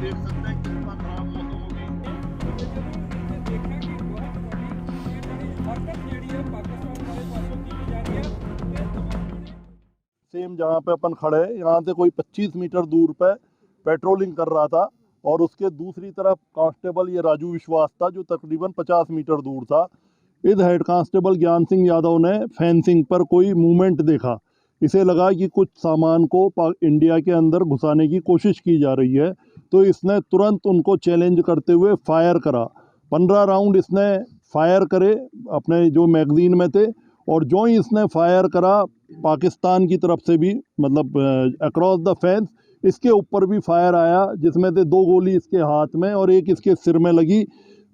देख सकते हैं कितना खराब मौसम हो गई। सेम जहाँ पे अपन खड़े हैं यहाँ से कोई 25 मीटर दूर पे पेट्रोलिंग कर रहा था और उसके दूसरी तरफ कांस्टेबल ये राजू विश्वास था जो तकरीबन 50 मीटर दूर था। इस हेड कांस्टेबल ज्ञान सिंह यादव ने फेंसिंग पर कोई मूवमेंट देखा। इसे लगा कि कुछ सामान को इंडिया के अंदर घुसाने की कोशिश की जा रही है, तो इसने तुरंत उनको चैलेंज करते हुए फायर करा। 15 राउंड इसने फायर करे अपने जो मैगजीन में थे, और जो ही इसने फायर करा पाकिस्तान की तरफ से भी, मतलब अक्रॉस द फेंस इसके ऊपर भी फायर आया, जिसमें से 2 गोली इसके हाथ में और एक इसके सिर में लगी।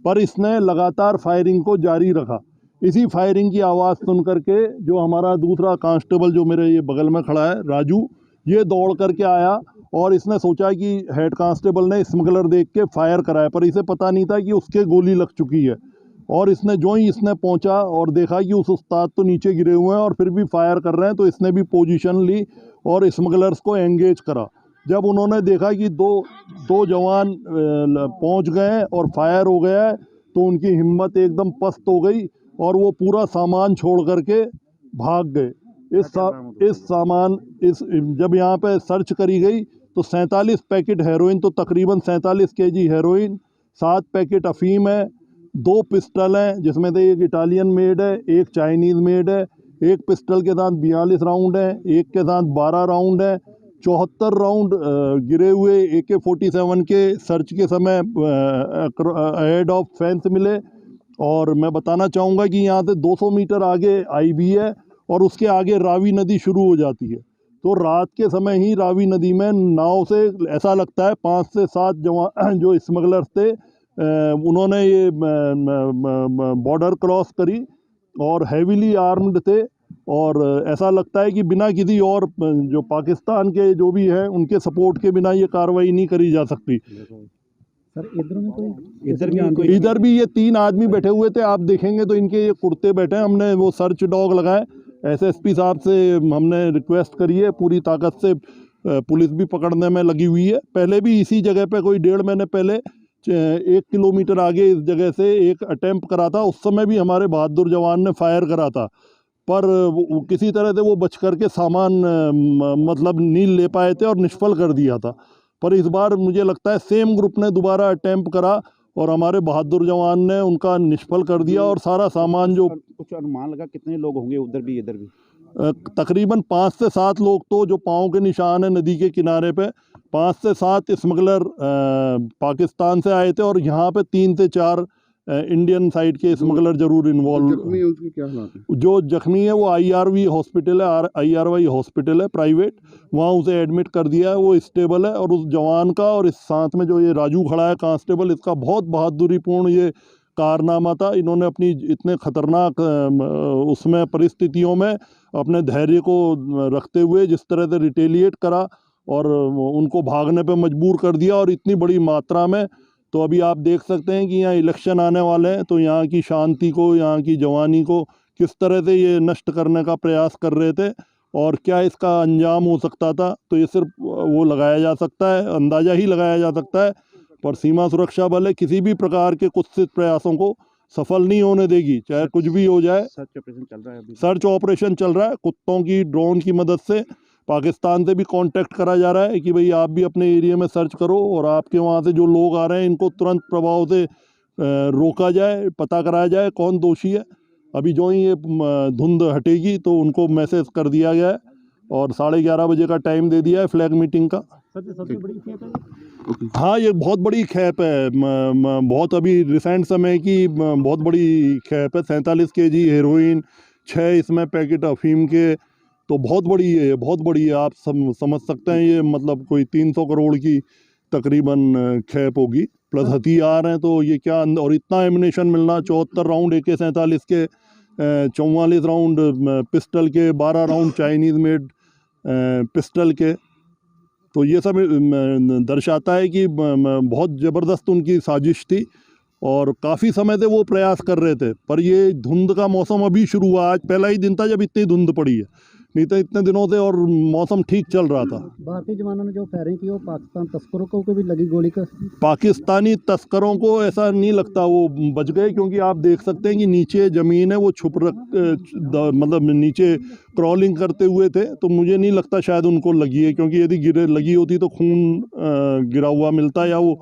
पर इसने लगातार फायरिंग को जारी रखा। इसी फायरिंग की आवाज़ सुन करके जो हमारा दूसरा कांस्टेबल जो मेरे ये बगल में खड़ा है राजू, ये दौड़ करके आया और इसने सोचा कि हेड कांस्टेबल ने स्मगलर देख के फायर कराया, पर इसे पता नहीं था कि उसके गोली लग चुकी है। और इसने जो ही इसने पहुंचा और देखा कि उस उस्ताद तो नीचे गिरे हुए हैं और फिर भी फायर कर रहे हैं, तो इसने भी पोजीशन ली और स्मगलर्स को एंगेज करा। जब उन्होंने देखा कि दो जवान पहुंच गए हैं और फायर हो गया है, तो उनकी हिम्मत एकदम पस्त हो गई और वो पूरा सामान छोड़ करके भाग गए। जब यहाँ पे सर्च करी गई तो 47 पैकेट हेरोइन, तो तकरीबन 47 केजी हेरोइन, 7 पैकेट अफीम है, 2 पिस्टल हैं जिसमें से एक इटालियन मेड है, एक चाइनीज़ मेड है। एक पिस्टल के साथ 42 राउंड है, एक के साथ 12 राउंड है। 74 राउंड गिरे हुए AK-47 के सर्च के समय हेड ऑफ फेंस मिले। और मैं बताना चाहूँगा कि यहाँ से 200 मीटर आगे IB है और उसके आगे रावी नदी शुरू हो जाती है। तो रात के समय ही रावी नदी में नाव से ऐसा लगता है 5 से 7 जवान जो स्मगलर्स थे, उन्होंने ये बॉर्डर क्रॉस करी और हैवीली आर्म्ड थे। और ऐसा लगता है कि बिना किसी और जो पाकिस्तान के जो भी हैं उनके सपोर्ट के बिना ये कार्रवाई नहीं करी जा सकती। सर इधर भी ये 3 आदमी बैठे हुए थे, आप देखेंगे तो इनके ये कुर्ते बैठे हैं। हमने वो सर्च डॉग लगाए, SSP साहब से हमने रिक्वेस्ट करी है, पूरी ताकत से पुलिस भी पकड़ने में लगी हुई है। पहले भी इसी जगह पे कोई 1.5 महीने पहले 1 किलोमीटर आगे इस जगह से एक अटेम्प्ट करा था। उस समय भी हमारे बहादुर जवान ने फायर करा था, पर किसी तरह से वो बच करके सामान मतलब नहीं ले पाए थे और निष्फल कर दिया था। पर इस बार मुझे लगता है सेम ग्रुप ने दोबारा अटेम्प्ट करा और हमारे बहादुर जवान ने उनका निष्फल कर दिया और सारा सामान जो कुछ अनुमान लगा कितने लोग होंगे उधर भी इधर भी? तकरीबन 5 से 7 लोग, तो जो पाँव के निशान है नदी के किनारे पे, 5 से 7 स्मगलर पाकिस्तान से आए थे और यहाँ पे 3 से 4 इंडियन साइड के स्मगलर जरूर इन्वॉल्व। उनकी क्या हालत है? जो जख्मी है वो IRV हॉस्पिटल है, IRY हॉस्पिटल है प्राइवेट, वहाँ उसे एडमिट कर दिया है, वो स्टेबल है। और उस जवान का और इस साथ में जो ये राजू खड़ा है कांस्टेबल, इसका बहुत बहादुरीपूर्ण ये कारनामा था। इन्होंने अपनी इतने खतरनाक उसमें परिस्थितियों में अपने धैर्य को रखते हुए जिस तरह से रिटेलिएट करा और उनको भागने पे मजबूर कर दिया, और इतनी बड़ी मात्रा में। तो अभी आप देख सकते हैं कि यहाँ इलेक्शन आने वाले हैं, तो यहाँ की शांति को, यहाँ की जवानी को किस तरह से ये नष्ट करने का प्रयास कर रहे थे और क्या इसका अंजाम हो सकता था। तो ये सिर्फ वो लगाया जा सकता है, अंदाज़ा ही लगाया जा सकता है। पर सीमा सुरक्षा बल है, किसी भी प्रकार के कुत्सित प्रयासों को सफल नहीं होने देगी, चाहे कुछ भी हो जाए। सर्च ऑपरेशन चल रहा है अभी? सर्च ऑपरेशन चल रहा है, कुत्तों की ड्रोन की मदद से। पाकिस्तान से भी कांटेक्ट करा जा रहा है कि भाई आप भी अपने एरिया में सर्च करो और आपके वहाँ से जो लोग आ रहे हैं इनको तुरंत प्रभाव से रोका जाए, पता कराया जाए कौन दोषी है। अभी जो ही ये धुंध हटेगी तो उनको मैसेज कर दिया गया है और 11:30 बजे का टाइम दे दिया है फ्लैग मीटिंग का। सबसे बड़ी खेप है? हाँ, ये बहुत बड़ी खेप है, बहुत अभी रिसेंट समय की बहुत बड़ी खेप है। 47 केजी हेरोइन, 6 इसमें पैकेट अफीम के, तो बहुत बड़ी है, बहुत बड़ी है। आप समझ सकते हैं ये मतलब कोई 300 करोड़ की तकरीबन खेप होगी, प्लस हथियार हैं तो ये क्या। और इतना एमिनेशन मिलना, 74 राउंड AK-47 के, 44 राउंड पिस्टल के, 12 राउंड चाइनीज़ मेड पिस्टल के, तो ये सब दर्शाता है कि बहुत ज़बरदस्त उनकी साजिश थी और काफ़ी समय से वो प्रयास कर रहे थे। पर ये धुंध का मौसम अभी शुरू हुआ, आज पहला ही दिन था जब इतनी धुंध पड़ी है, नहीं तो इतने दिनों से और मौसम ठीक चल रहा था। भारतीय जवानों ने जो फायरिंग की वो पाकिस्तान तस्करों को भी लगी गोली का। पाकिस्तानी तस्करों को ऐसा नहीं लगता वो बच गए, क्योंकि आप देख सकते हैं कि नीचे ज़मीन है वो मतलब नीचे क्रॉलिंग करते हुए थे, तो मुझे नहीं लगता शायद उनको लगी है, क्योंकि यदि गिरे लगी होती तो खून गिरा हुआ मिलता या वो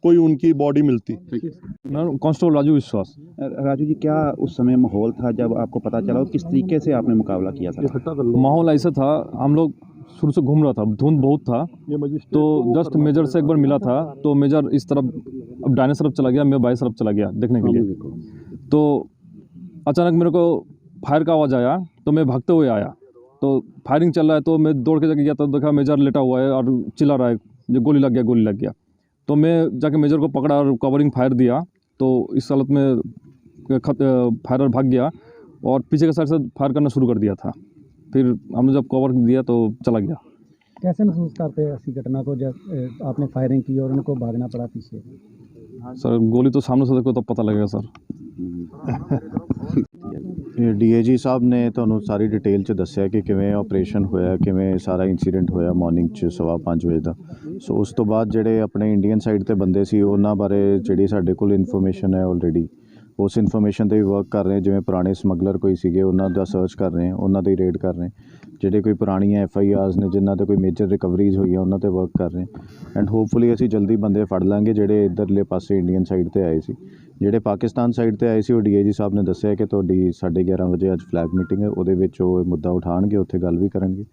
कोई उनकी बॉडी मिलती। कांस्टेबल राजू विश्वास। राजू जी, क्या उस समय माहौल था जब आपको पता चला और किस तरीके से आपने मुकाबला किया था? माहौल ऐसा था, हम लोग शुरू से घूम रहा था, धुंध बहुत था, तो जस्ट मेजर से एक बार मिला था, तो मेजर इस तरफ अब डाइने तरफ चला गया, मैं बाएं तरफ चला गया देखने के लिए। तो अचानक मेरे को फायर का आवाज़ आया, तो मैं भागते हुए आया, तो फायरिंग चल रहा है, तो मैं दौड़ के जाके गया, तो देखा मेजर लेटा हुआ है और चिल्ला रहा है जो गोली लग गया, गोली लग गया। तो मैं जाके मेजर को पकड़ा और कवरिंग फायर दिया, तो इस हालत में फायरर भाग गया और पीछे के साइड से फायर करना शुरू कर दिया था। फिर हमने जब कवर दिया तो चला गया। कैसे महसूस करते हैं ऐसी घटना को जब आपने फायरिंग की और उनको भागना पड़ा पीछे? सर गोली तो सामने से देखो तब पता लगेगा सर। ਡੀਏਜੀ ਸਾਹਿਬ ਨੇ ਤੁਹਾਨੂੰ ਸਾਰੀ ਡਿਟੇਲ 'ਚ ਦੱਸਿਆ ਕਿ ਕਿਵੇਂ ਆਪਰੇਸ਼ਨ ਹੋਇਆ, ਕਿਵੇਂ ਸਾਰਾ ਇਨਸੀਡੈਂਟ ਹੋਇਆ ਮਾਰਨਿੰਗ 'ਚ 5:15 ਵਜੇ ਦਾ। ਸੋ ਉਸ ਤੋਂ ਬਾਅਦ ਜਿਹੜੇ ਆਪਣੇ ਇੰਡੀਅਨ ਸਾਈਡ ਤੇ ਬੰਦੇ ਸੀ ਉਹਨਾਂ ਬਾਰੇ ਜਿਹੜੀ ਸਾਡੇ ਕੋਲ ਇਨਫੋਰਮੇਸ਼ਨ ਹੈ ਆਲਰੇਡੀ, ਉਸ ਇਨਫੋਰਮੇਸ਼ਨ 'ਤੇ ਵੀ ਵਰਕ ਕਰ ਰਹੇ। ਜਿਵੇਂ ਪੁਰਾਣੇ ਸਮਗਲਰ ਕੋਈ ਸੀਗੇ ਉਹਨਾਂ ਦਾ ਸਰਚ ਕਰ ਰਹੇ, ਉਹਨਾਂ ਦੀ ਰੇਡ ਕਰ ਰਹੇ। ਜਿਹੜੇ ਕੋਈ ਪੁਰਾਣੀਆਂ FIRs ਨੇ ਜਿਨ੍ਹਾਂ 'ਤੇ ਕੋਈ ਮੇਜਰ ਰਿਕਵਰੀਜ਼ ਹੋਈਆਂ ਉਹਨਾਂ 'ਤੇ ਵਰਕ ਕਰ ਰਹੇ ਐਂਡ ਹੋਪਫੁਲੀ ਅਸੀਂ ਜਲਦੀ ਬੰਦੇ ਫੜ ਲਾਂਗੇ ਜਿਹੜੇ ਇੱਧਰਲੇ ਪਾਸੇ ਇੰਡੀਅਨ ਸਾਈਡ 'ਤੇ ਆਏ ਸੀ। ਜਿਹੜੇ ਪਾਕਿਸਤਾਨ ਸਾਈਡ 'ਤੇ ਆਏ ਸੀ ਉਹ DIG ਸਾਹਿਬ ਨੇ ਦੱਸਿਆ ਕਿ ਤੁਹਾਡੀ 11:30 ਵਜੇ ਅੱਜ ਫਲੈਗ ਮੀਟਿੰਗ ਹੈ, ਉਹਦੇ ਵਿੱਚ ਉਹ ਮੁੱਦਾ ਉਠਾਉਣਗੇ, ਉੱਥੇ ਗੱਲ ਵੀ ਕਰਨਗੇ।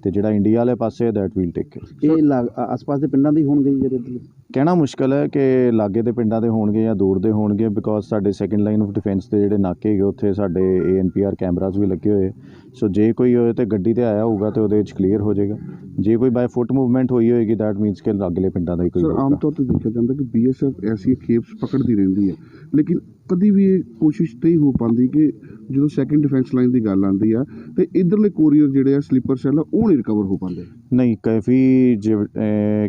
ਤੇ ਜਿਹੜਾ ਇੰਡੀਆ ਵਾਲੇ ਪਾਸੇ ਹੈ ਦੈਟ ਵੀਲ ਟੇਕ ਕੇਅਰ। ਇਹ ਆਸ-ਪਾਸ ਦੇ ਪਿੰਡਾਂ ਦੀ ਹੋਣਗੇ ਜਿਹੜੇ? ਕਹਿਣਾ ਮੁਸ਼ਕਿਲ ਹੈ ਕਿ ਲਾਗੇ ਦੇ ਪਿੰਡਾਂ ਦੇ ਹੋਣਗੇ ਜਾਂ ਦੂਰ ਦੇ ਹੋਣਗੇ, ਬਿਕੋਜ਼ ਸਾਡੇ ਸੈਕੰਡ ਲਾਈਨ ਆਫ ਡਿਫੈਂਸ ਦੇ ਜਿਹੜੇ ਨਾਕੇ ਹੈਗੇ ਉੱਥੇ ਸਾਡੇ ANPR ਕੈਮਰਾਜ਼ ਵੀ ਲੱਗੇ ਹੋਏ। ਸੋ ਜੇ ਕੋਈ ਹੋਏ ਤਾਂ ਗੱਡੀ 'ਤੇ ਆਇਆ ਹੋਊਗਾ ਤਾਂ ਉਹਦੇ ਵਿੱਚ ਕਲੀਅਰ ਹੋ ਜਾਏਗਾ। ਜੇ ਕੋਈ ਬਾਈ ਫੁੱਟ ਮੂਵਮੈਂਟ ਹੋਈ ਹੋਏਗੀ ਦੈਟ ਮੀਨਸ ਕਿ ਲਾਗਲੇ ਪਿੰਡਾਂ ਦਾ ਹੀ ਕੋਈ ਹੋਊਗਾ। ਆਮ ਤੌਰ 'ਤੇ ਦੇਖਿਆ ਜਾਂਦਾ ਕਿ BSF ਐਸੀ ਖੇਪਸ ਪਕੜਦੀ ਰਹਿੰਦੀ ਹੈ, ਲੇਕਿਨ ਕਦੀ ਵੀ ਇਹ ਕੋਸ਼ਿਸ਼ ਨਹੀਂ ਹੋ ਪਾਉਂਦੀ ਕਿ ਜਦੋਂ ਸੈਕੰਡ ਡਿਫੈਂਸ ਲਾਈਨ ਦੀ ਗੱਲ ਆਉਂਦੀ ਆ ਤੇ ਇੱਧਰਲੇ ਕੋਰੀਅਰ ਜਿਹੜੇ ਆ ਸਲੀਪਰ ਸੈੱਲ ਆ ਉਹ ਨਹੀਂ ਰਿਕਵਰ ਹੋ ਪਾਉਂਦੇ। ਨਹੀਂ, ਕਾਫੀ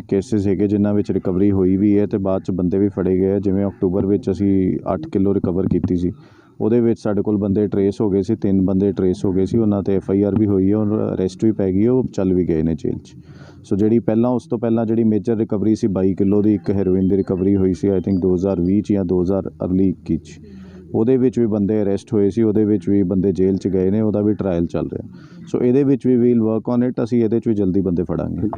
ਕੇਸਿਸ ਹੈਗੇ ਜਿਨ੍ਹਾਂ ਵਿੱਚ ਰਿਕਵਰੀ ਹੋਈ ਵੀ ਹੈ ਅਤੇ ਬਾਅਦ 'ਚ ਬੰਦੇ ਵੀ ਫੜੇ ਗਏ। ਜਿਵੇਂ ਅਕਤੂਬਰ ਵਿੱਚ ਅਸੀਂ 8 ਕਿਲੋ ਰਿਕਵਰ ਕੀਤੀ ਸੀ, ਉਹਦੇ ਵਿੱਚ ਸਾਡੇ ਕੋਲ ਬੰਦੇ ਟਰੇਸ ਹੋ ਗਏ ਸੀ, 3 ਬੰਦੇ ਟਰੇਸ ਹੋ ਗਏ ਸੀ, ਉਹਨਾਂ 'ਤੇ FIR ਵੀ ਹੋਈ ਹੈ, ਔਰ ਅਰੈਸਟ ਵੀ ਪੈ ਗਈ, ਉਹ ਚੱਲ ਵੀ ਗਏ ਨੇ ਜੇਲ੍ਹ 'ਚ। ਸੋ ਜਿਹੜੀ ਪਹਿਲਾਂ ਉਸ ਤੋਂ ਪਹਿਲਾਂ ਜਿਹੜੀ ਮੇਜਰ ਰਿਕਵਰੀ ਸੀ 22 ਕਿਲੋ ਦੀ ਇੱਕ ਹੈਰੋਇਨ ਦੀ ਰਿਕਵਰੀ ਹੋਈ ਸੀ ਆਈ ਥਿੰਕ 2020 'ਚ ਜਾਂ 2021 'ਚ, ਉਹਦੇ ਵਿੱਚ ਵੀ ਬੰਦੇ ਅਰੈਸਟ ਹੋਏ ਸੀ, ਉਹਦੇ ਵਿੱਚ ਵੀ ਬੰਦੇ ਜੇਲ੍ਹ 'ਚ ਗਏ ਨੇ, ਉਹਦਾ ਵੀ ਟਰਾਇਲ ਚੱਲ ਰਿਹਾ। ਸੋ ਇਹਦੇ ਵਿੱਚ ਵੀ ਵੀਲ ਵਰਕ ਔਨ ਇਟ, ਅਸੀਂ ਇਹਦੇ 'ਚ ਵੀ ਜਲਦੀ ਬੰਦੇ ਫੜਾਂਗੇ।